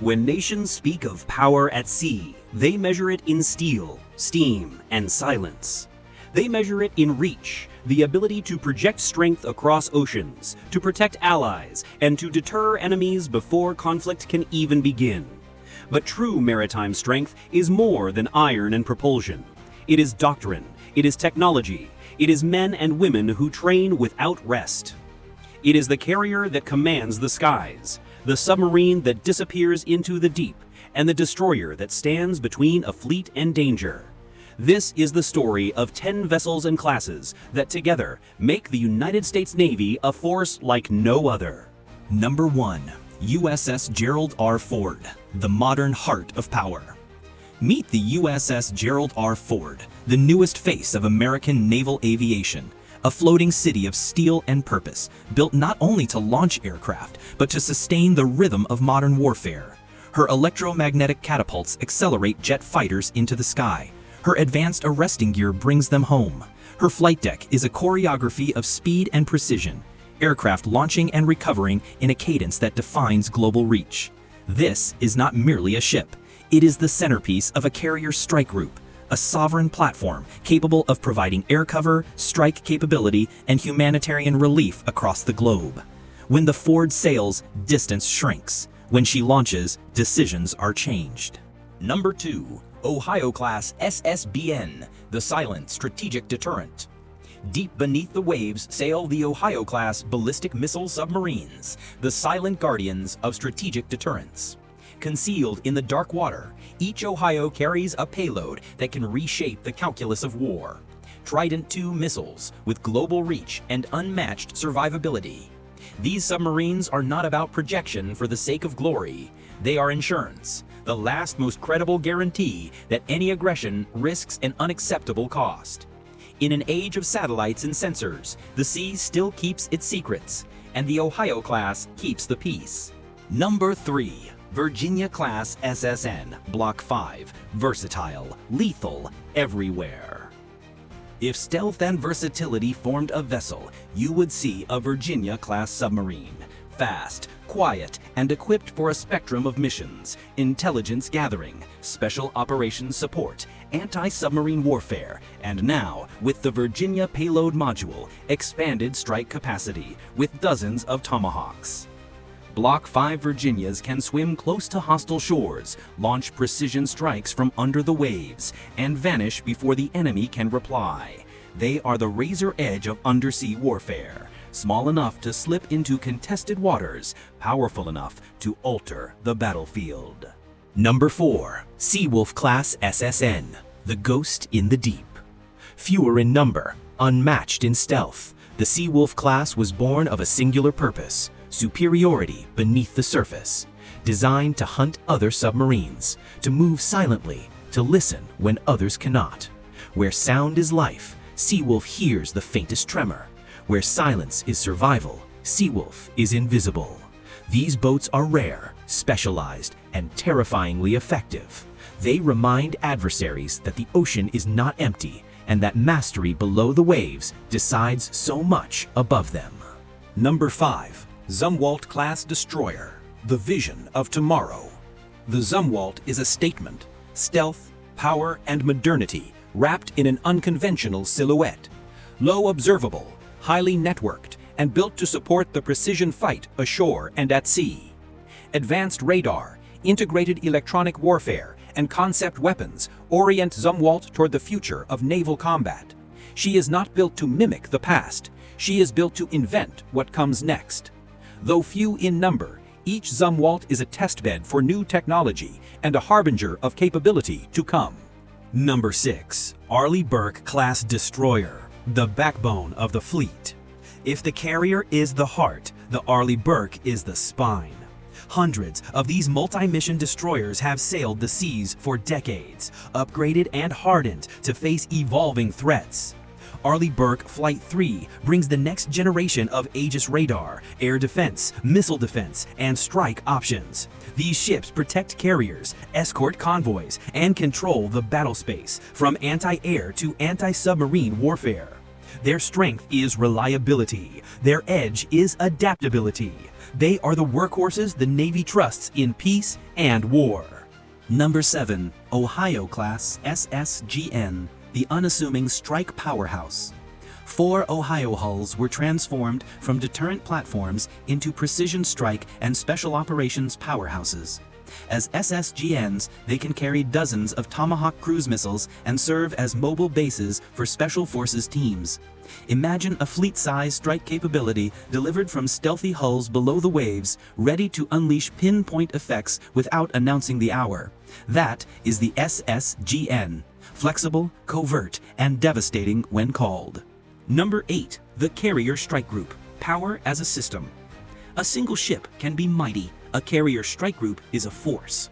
When nations speak of power at sea, they measure it in steel, steam, and silence. They measure it in reach, the ability to project strength across oceans, to protect allies, and to deter enemies before conflict can even begin. But true maritime strength is more than iron and propulsion. It is doctrine, it is technology, it is men and women who train without rest. It is the carrier that commands the skies, the submarine that disappears into the deep, and the destroyer that stands between a fleet and danger. This is the story of 10 vessels and classes that together make the United States Navy a force like no other. Number 1. USS Gerald R. Ford, the modern heart of power. Meet the USS Gerald R. Ford, the newest face of American naval aviation. A floating city of steel and purpose, built not only to launch aircraft, but to sustain the rhythm of modern warfare. Her electromagnetic catapults accelerate jet fighters into the sky. Her advanced arresting gear brings them home. Her flight deck is a choreography of speed and precision, aircraft launching and recovering in a cadence that defines global reach. This is not merely a ship. It is the centerpiece of a carrier strike group, a sovereign platform capable of providing air cover, strike capability, and humanitarian relief across the globe. When the Ford sails, distance shrinks. When she launches, decisions are changed. Number 2. Ohio-class SSBN, the silent strategic deterrent. Deep beneath the waves sail the Ohio-class ballistic missile submarines, the silent guardians of strategic deterrence. Concealed in the dark water, each Ohio carries a payload that can reshape the calculus of war. Trident II missiles with global reach and unmatched survivability. These submarines are not about projection for the sake of glory. They are insurance, the last most credible guarantee that any aggression risks an unacceptable cost. In an age of satellites and sensors, the sea still keeps its secrets, and the Ohio class keeps the peace. Number 3. Virginia-class SSN, Block 5, versatile, lethal, everywhere. If stealth and versatility formed a vessel, you would see a Virginia-class submarine. Fast, quiet, and equipped for a spectrum of missions: intelligence gathering, special operations support, anti-submarine warfare, and now, with the Virginia Payload Module, expanded strike capacity with dozens of Tomahawks. Block 5 Virginias can swim close to hostile shores, launch precision strikes from under the waves, and vanish before the enemy can reply. They are the razor edge of undersea warfare, small enough to slip into contested waters, powerful enough to alter the battlefield. Number 4. Seawolf-class SSN, the ghost in the deep. Fewer in number, unmatched in stealth, the Seawolf class was born of a singular purpose: superiority beneath the surface. Designed to hunt other submarines, to move silently, to listen when others cannot. Where sound is life, Seawolf hears the faintest tremor. Where silence is survival, Seawolf is invisible. These boats are rare, specialized, and terrifyingly effective. They remind adversaries that the ocean is not empty, and that mastery below the waves decides so much above them. Number 5. Zumwalt-class destroyer, the vision of tomorrow. The Zumwalt is a statement: stealth, power, and modernity wrapped in an unconventional silhouette. Low observable, highly networked, and built to support the precision fight ashore and at sea. Advanced radar, integrated electronic warfare, and concept weapons orient Zumwalt toward the future of naval combat. She is not built to mimic the past. She is built to invent what comes next. Though few in number, each Zumwalt is a testbed for new technology and a harbinger of capability to come. Number 6. Arleigh Burke-class destroyer, the backbone of the fleet. If the carrier is the heart, the Arleigh Burke is the spine. Hundreds of these multi-mission destroyers have sailed the seas for decades, upgraded and hardened to face evolving threats. Arleigh Burke Flight 3 brings the next generation of Aegis radar, air defense, missile defense, and strike options. These ships protect carriers, escort convoys, and control the battle space, from anti-air to anti-submarine warfare. Their strength is reliability. Their edge is adaptability. They are the workhorses the Navy trusts in peace and war. Number 7. Ohio-class SSGN, the unassuming strike powerhouse. 4 Ohio hulls were transformed from deterrent platforms into precision strike and special operations powerhouses. As SSGNs, they can carry dozens of Tomahawk cruise missiles and serve as mobile bases for special forces teams. Imagine a fleet-size strike capability delivered from stealthy hulls below the waves, ready to unleash pinpoint effects without announcing the hour. That is the SSGN, flexible, covert, and devastating when called. Number 8. The Carrier Strike Group, power as a system. A single ship can be mighty. A carrier strike group is a force.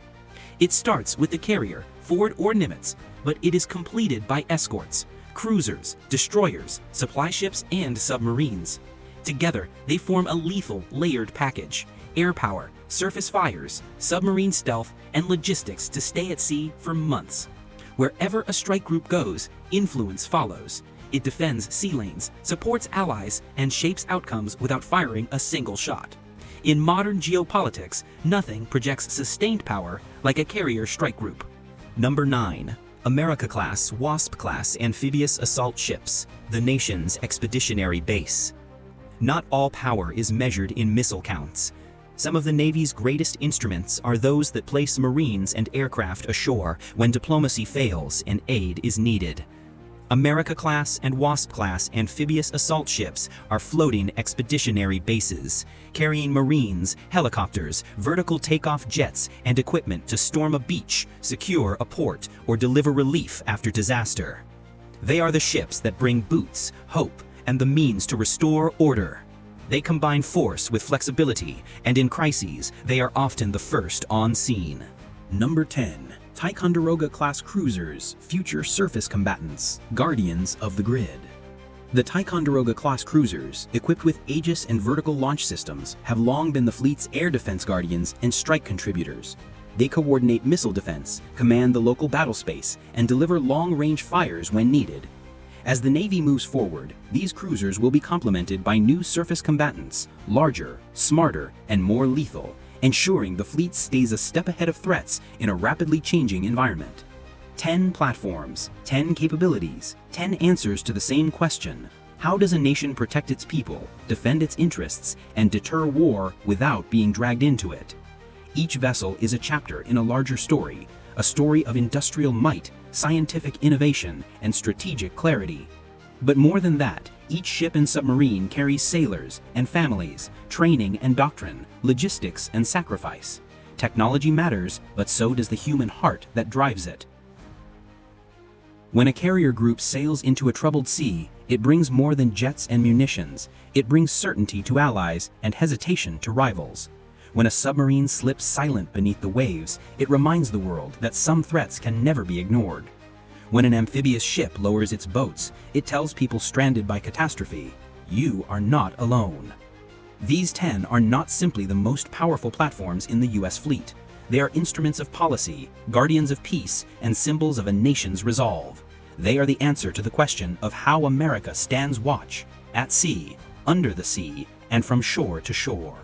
It starts with the carrier, Ford or Nimitz, but it is completed by escorts, cruisers, destroyers, supply ships, and submarines. Together, they form a lethal, layered package: air power, surface fires, submarine stealth, and logistics to stay at sea for months. Wherever a strike group goes, influence follows. It defends sea lanes, supports allies, and shapes outcomes without firing a single shot. In modern geopolitics, nothing projects sustained power like a carrier strike group. Number 9. America-class Wasp-class amphibious assault ships, the nation's expeditionary base. Not all power is measured in missile counts. Some of the Navy's greatest instruments are those that place Marines and aircraft ashore when diplomacy fails and aid is needed. America-class and Wasp-class amphibious assault ships are floating expeditionary bases, carrying Marines, helicopters, vertical takeoff jets, and equipment to storm a beach, secure a port, or deliver relief after disaster. They are the ships that bring boots, hope, and the means to restore order. They combine force with flexibility, and in crises, they are often the first on scene. Number 10. Ticonderoga-class cruisers, future surface combatants, guardians of the grid. The Ticonderoga-class cruisers, equipped with Aegis and vertical launch systems, have long been the fleet's air defense guardians and strike contributors. They coordinate missile defense, command the local battle space, and deliver long-range fires when needed. As the Navy moves forward, these cruisers will be complemented by new surface combatants, larger, smarter, and more lethal, ensuring the fleet stays a step ahead of threats in a rapidly changing environment. 10 platforms, 10 capabilities, 10 answers to the same question: how does a nation protect its people, defend its interests, and deter war without being dragged into it? Each vessel is a chapter in a larger story, a story of industrial might, scientific innovation, and strategic clarity. But more than that, each ship and submarine carries sailors and families, training and doctrine, logistics and sacrifice. Technology matters, but so does the human heart that drives it. When a carrier group sails into a troubled sea, it brings more than jets and munitions. It brings certainty to allies and hesitation to rivals. When a submarine slips silent beneath the waves, it reminds the world that some threats can never be ignored. When an amphibious ship lowers its boats, it tells people stranded by catastrophe, you are not alone. These 10 are not simply the most powerful platforms in the US fleet. They are instruments of policy, guardians of peace, and symbols of a nation's resolve. They are the answer to the question of how America stands watch, at sea, under the sea, and from shore to shore.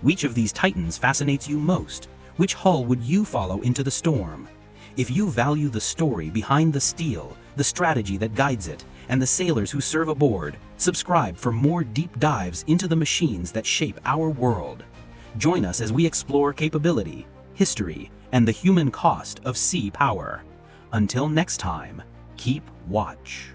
Which of these titans fascinates you most? Which hull would you follow into the storm? If you value the story behind the steel, the strategy that guides it, and the sailors who serve aboard, subscribe for more deep dives into the machines that shape our world. Join us as we explore capability, history, and the human cost of sea power. Until next time, keep watch.